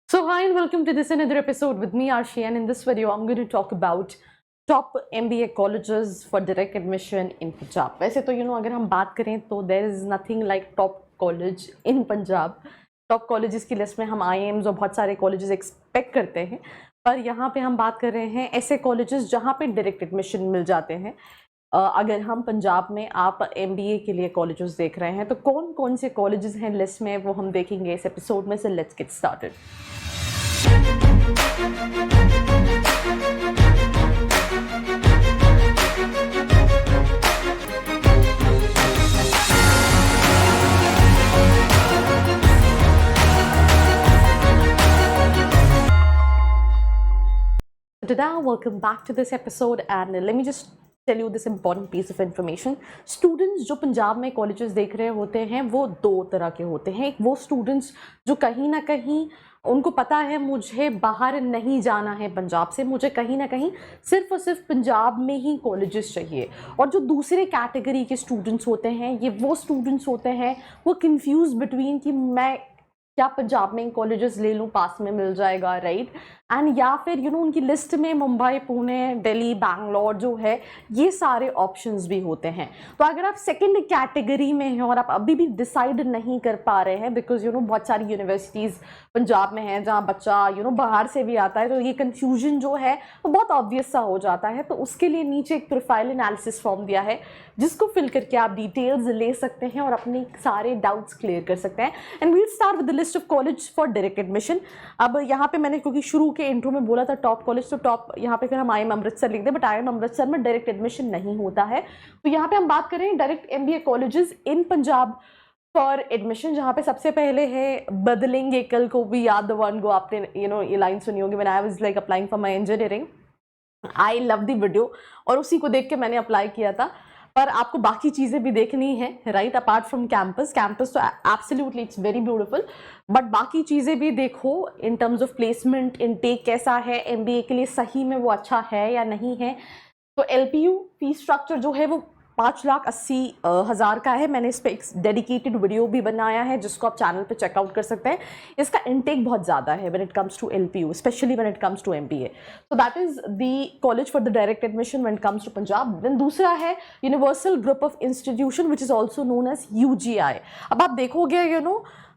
So hi and welcome to this another episode with me Arshi, and in this video I'm going to talk about top MBA colleges for direct admission in Punjab. वैसे तो अगर हम बात करें तो there is nothing like top college in Punjab. Top colleges की list में हम IIMs और बहुत सारे कॉलेजेस एक्सपेक्ट करते हैं, पर यहाँ पे हम बात कर रहे हैं ऐसे कॉलेजेस जहाँ पे डायरेक्ट एडमिशन मिल जाते हैं। अगर हम पंजाब में आप MBA के लिए कॉलेजेस देख रहे हैं तो कौन कौन से कॉलेजेस हैं लिस्ट में वो हम देखेंगे इस एपिसोड में। से let's get started. Today, welcome back to this episode, and let me just tell you this important piece of information. Students जो पंजाब में कॉलेजेस देख रहे होते हैं वो दो तरह के होते हैं। एक वो स्टूडेंट्स जो कहीं ना कहीं उनको पता है मुझे बाहर नहीं जाना है पंजाब से, मुझे कहीं ना कहीं सिर्फ और सिर्फ पंजाब में ही कॉलेजेस चाहिए। और जो दूसरे कैटेगरी के स्टूडेंट्स होते हैं ये वो स्टूडेंट्स होते हैं वो कंफ्यूज बिटवीन कि मैं क्या पंजाब में कॉलेजेस ले लूँ, पास में मिल जाएगा, राइट। एंड या फिर उनकी लिस्ट में मुंबई, पुणे, दिल्ली, बैंगलोर जो है ये सारे ऑप्शंस भी होते हैं। तो अगर आप सेकंड कैटेगरी में हैं और आप अभी भी डिसाइड नहीं कर पा रहे हैं बिकॉज बहुत सारी यूनिवर्सिटीज़ पंजाब में हैं जहाँ बच्चा बाहर से भी आता है, तो ये कन्फ्यूजन जो है वो बहुत ऑब्वियस सा हो जाता है। तो उसके लिए नीचे एक प्रोफाइल एनालिसिस फॉर्म दिया है जिसको फिल करके आप डिटेल्स ले सकते हैं और अपने सारे डाउट्स क्लियर कर सकते हैं। And we'll start with the list of college for direct admission. अब यहाँ पे मैंने क्योंकि शुरू के इंट्रो में बोला था टॉप कॉलेज, तो टॉप यहाँ पे फिर हम IIM अमृतसर लिख दें, बट IIM अमृतसर में डायरेक्ट एडमिशन नहीं होता है। तो यहाँ पे हम बात करें direct MBA colleges in Punjab for admission, जहाँ पे सबसे पहले है बदलेंगे कल को भी याद द वन गो। आपने ये लाइन सुनी होगी, when I was like applying for my engineering, I love the video, और उसी को देख के मैंने अप्लाई किया था। पर आपको बाकी चीज़ें भी देखनी है, राइट, अपार्ट फ्रॉम कैंपस तो absolutely it's very beautiful, but बाकी चीज़ें भी देखो in terms of placement, intake कैसा है, MBA के लिए सही में वो अच्छा है या नहीं है। तो LPU फीस स्ट्रक्चर जो है वो 5,80,000 का है। मैंने इस पर एक डेडिकेटेड वीडियो भी बनाया है जिसको आप चैनल पे चेकआउट कर सकते हैं। इसका इनटेक बहुत ज़्यादा है when it comes to LPU, specially when it comes to MBA। तो that is the college for the direct admission when it comes to Punjab. Then दूसरा है universal group of institution which is also known as UGI। अब आप देखोगे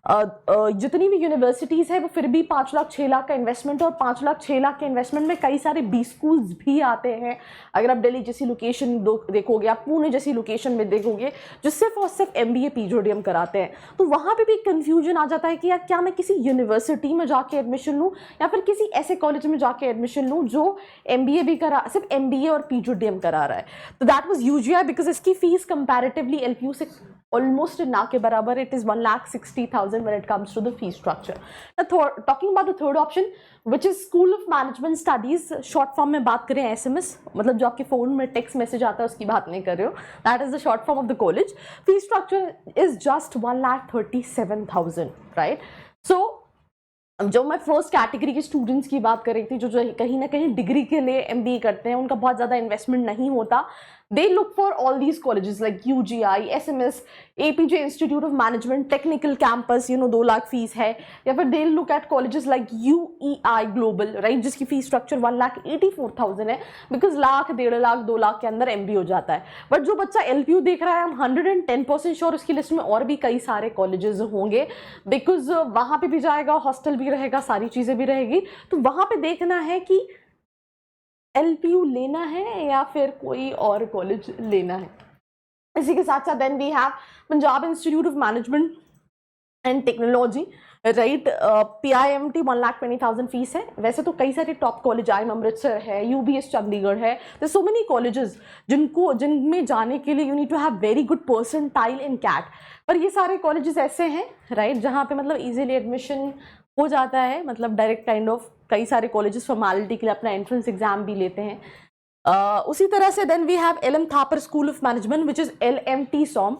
जितनी भी universities है वो फिर भी 5 लाख 6 लाख का इन्वेस्टमेंट, और 5 लाख 6 लाख के इन्वेस्टमेंट में कई सारे B स्कूल्स भी आते हैं। अगर आप दिल्ली जैसी लोकेशन देखोगे, आप पुणे जैसी लोकेशन में देखोगे जो सिर्फ और सिर्फ MBA PGDM कराते हैं, तो वहाँ पे भी कंफ्यूजन आ जाता है कि यार क्या मैं किसी यूनिवर्सिटी में जाके एडमिशन लूँ या फिर किसी ऐसे कॉलेज में जाके एडमिशन लूँ जो MBA भी सिर्फ MBA और PGDM करा रहा है। तो दैट वॉज UGI बिकॉज इसकी फीस कंपैरेटिवली LPU से almost ना के बराबर, it is 1,60,000 when it comes to the fee structure. Now, talking about the third option, which is School of Management Studies, short form में बात करें SMS, मतलब जो आपके फोन में टेक्स्ट मैसेज आता है उसकी बात नहीं कर रहे हो, that is the short form of the college. Fee structure is just 1,37,000, right? So जो मैं फर्स्ट कैटेगरी के स्टूडेंट्स की बात कर रही थी, जो कहीं ना कहीं डिग्री के लिए MBA करते हैं, उनका बहुत ज़्यादा इन्वेस्टमेंट नहीं होता। They look for all these colleges like UGI, SMS, APJ Institute of Management, Technical Campus, 2 lakh fees है, या फिर they look at colleges like UEI Global, right, जिसकी फीस स्ट्रक्चर 1,84,000 है, बिकॉज लाख 1.5 लाख 2 लाख के अंदर MBA हो जाता है। बट जो बच्चा LPU देख रहा है, हम 110% श्योर उसकी लिस्ट में और भी कई सारे कॉलेजेस होंगे, बिकॉज वहाँ पे भी जाएगा, हॉस्टल भी रहेगा, सारी चीज़ें भी रहेगी। तो वहाँ पे देखना है कि LPU लेना है या फिर कोई और कॉलेज लेना है। इसी के साथ साथ then we have Punjab institute of management and technology, right, PIMT 1,20,000 fees है। वैसे तो कई सारे टॉप कॉलेज, IIM अमृतसर है, UBS चंडीगढ़ है, तो सो मेनी कॉलेजेस जिनमें जाने के लिए you need to have very good percentile in CAT. पर ये सारे कॉलेजेस ऐसे हैं, राइट, जहाँ पे मतलब इजीली एडमिशन हो जाता है, मतलब डायरेक्ट काइंड ऑफ। कई सारे कॉलेजेस फॉर्मेलिटी के लिए अपना एंट्रेंस एग्जाम भी लेते हैं। उसी तरह से then we have LM Thapar school of management which is LMT SOM।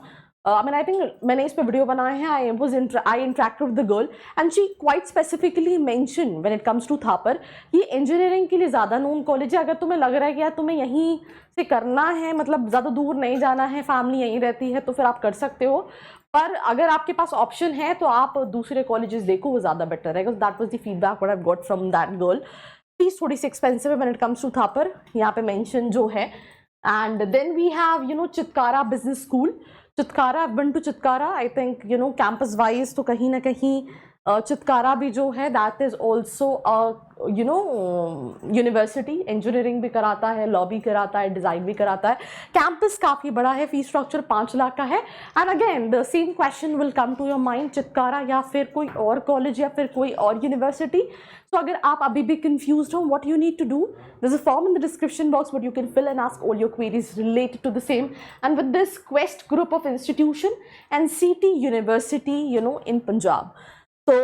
I think मैंने इस पे वीडियो बनाए हैं। I interacted with the girl and she quite specifically mention when it comes to Thapar, ये इंजीनियरिंग के लिए ज़्यादा नोन कॉलेज है। अगर तुम्हें लग रहा है कि यार तुम्हें यहीं से करना है, मतलब ज़्यादा दूर नहीं जाना है, फैमिली यहीं रहती है, तो फिर आप कर सकते हो। पर अगर आपके पास ऑप्शन है तो आप दूसरे कॉलेजेस देखो, वो ज़्यादा बेटर रहेगा. That was the feedback what I got from that girl. Fees थोड़ी सी एक्सपेंसिव है when it comes to Thapar, यहाँ पे मेंशन जो है. And then we have Chitkara business school. Chitkara, I've been to Chitkara. I think campus wise तो कहीं ना कहीं चितकारा भी जो है that is also university. Engineering भी कराता है, लॉ भी कराता है, डिज़ाइन भी कराता है. कैंपस काफ़ी बड़ा है, फीस स्ट्रक्चर 5 लाख का है. And again the same question will come to your mind, Chitkara या फिर कोई और कॉलेज या फिर कोई और यूनिवर्सिटी. तो अगर आप अभी भी कंफ्यूज्ड हो, what you need to do, there's a form in the description box where you can fill and ask all your queries related to the same. And with this Quest group of institution and CT University in Punjab, so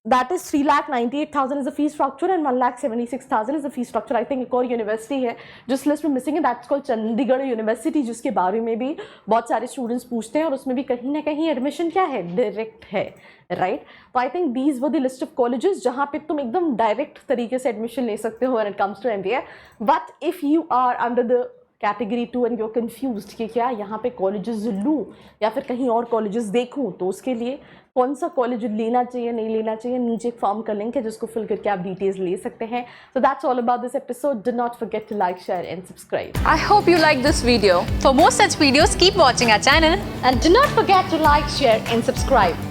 that is 3,98,000 is the fee structure and 1,76,000 is the fee structure. I think एक और university है जिस list में missing है, that's called Chandigarh university, जिसके बारे में भी बहुत सारे स्टूडेंट्स पूछते हैं और उसमें भी कहीं ना कहीं एडमिशन क्या है, डायरेक्ट है, राइट. तो I think these were the list of colleges जहाँ पे तुम एकदम डायरेक्ट तरीके से एडमिशन ले सकते हो when it comes to MBA. But if you are under the category 2 and your confused कि क्या यहाँ पे कॉलेजेस लूँ या फिर कहीं और कॉलेजेस देखूँ, तो उसके लिए कौन सा कॉलेज लेना चाहिए नहीं लेना चाहिए, नीचे एक फॉर्म का लिंक है जिसको फिल करके आप डिटेल्स ले सकते हैं. So that's all about this episode. Do not forget to like, share and subscribe. I hope you like this video. For more such videos, keep watching our channel. And do not forget to like, share and subscribe.